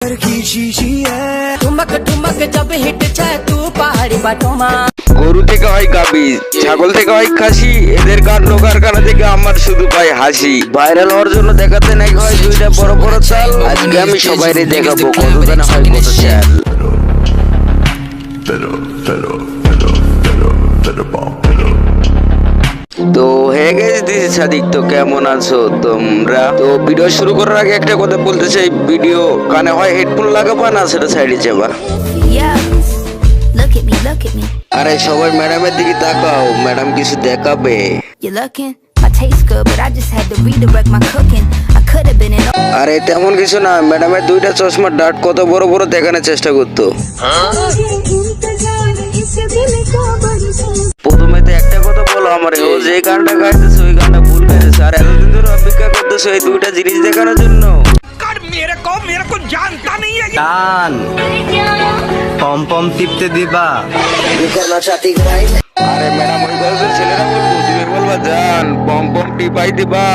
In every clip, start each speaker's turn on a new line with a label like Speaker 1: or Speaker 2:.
Speaker 1: इधर की शीशी है ठुमक ठुमक जब हिट छे तू पहाड़ी बाटोमा
Speaker 2: গরু থেকে হয় গাবি, ছাগল থেকে হয় খাসি, এদের কাণ্ড কারখানা থেকে আমার শুধু পাই হাসি। ভাইরাল হওয়ার জন্য দেখাতে নাকি হয় দুইটা বড় বড় চাল, আজকে আমি সবাইরে দেখাবো কত দানা হয় কত চাল। তো হে গেছে দিস সাদিক, তো কেমন আছো তোমরা? তো ভিডিও শুরু করার আগে একটা কথা বলতে চাই, ভিডিও কানে হয় হেডফোন লাগাবা না সেটা সাইডে যাবা।
Speaker 3: Look at me, look at me.
Speaker 2: আরে সবাই ম্যাডামের দিকে তাকাও, ম্যাডাম কিছু দেখাবে।
Speaker 3: You're looking, my taste good, but I just had to redirect my cooking. I could have been in.
Speaker 2: আরে তেমন কিছু না, ম্যাডামের দুইটা চশমার ডাট কত বড় বড় দেখানোর চেষ্টা করতো। প্রথমে তো একটা কথা বলো আমার, ও যে গানটা গাইতেছে ওই গানটা ভুল গাইতেছে, আর এতদিন ধরে অপেক্ষা করতেছে এই দুইটা জিনিস দেখানোর জন্য।
Speaker 4: টান পম পম টিপতে দিবা।
Speaker 2: আরে ম্যাডাম ওই কথা ছেলেরা বলবো, তুমি বলবা জান পম পম টিপাই দিবা।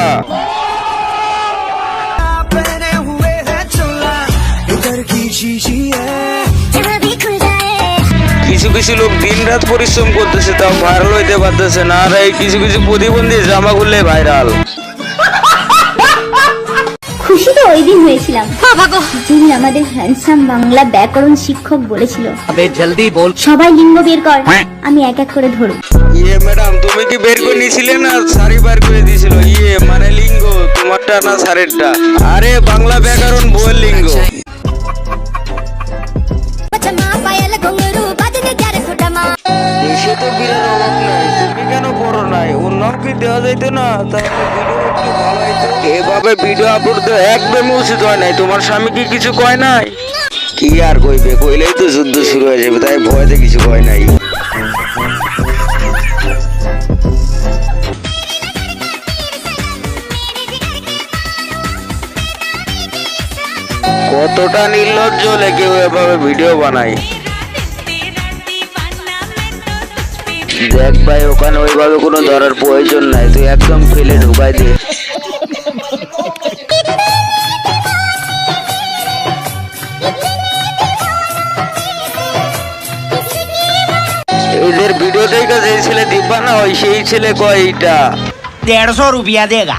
Speaker 1: इधर की शीशी है
Speaker 2: কিছু কিছু লোক দিন রাত পরিশ্রম করতেছে তাও ভাইরাল হইতে পারতেছে না, আর এই কিছু কিছু প্রতিবন্ধী জামা খুললে ভাইরাল।
Speaker 5: খুশি তো ওই দিন হয়েছিলাম যিনি আমাদের হ্যান্ডসাম বাংলা ব্যাকরণ শিক্ষক বলেছিল
Speaker 4: জলদি বল।
Speaker 5: সবাই লিঙ্গ বের কর, আমি এক এক করে ধরব।
Speaker 2: ইয়ে ম্যাডাম তুমি কি বের করে নিয়েছিলে না সারি বার করে দিয়েছিল? ইয়ে মানে লিঙ্গ তোমারটা না সারেরটা? আরে বাংলা ব্যাকরণ বইয়ের লিঙ্গ। দেশে তো বিরাট অভাব নাই, তুমি কেন পড়ো নাই? অন্য কি দেওয়া যাইতো না? তাহলে ভিডিও একটু ভালো হইতো। এভাবে ভিডিও আপলোড দেওয়া একদম উচিত হয় নাই। তোমার স্বামী কি কিছু কয় নাই? কি আর কইবে, কইলেই তো যুদ্ধ শুরু হয়ে যাবে, তাই ভয়তে কিছু কয় নাই। কতটা নির্লজ্জ হলে কেউ এভাবে ভিডিও বানায়। দেখ ভাই, ওখানে ওইভাবে কোনো ধরার প্রয়োজন নাই, তুই একদম ফেলে ঢুকাই দে। এদের ভিডিও দেখে যে ছেলে দিব্বা না হয় সেই ছেলে কয় এইটা
Speaker 4: 150 रुपया देगा।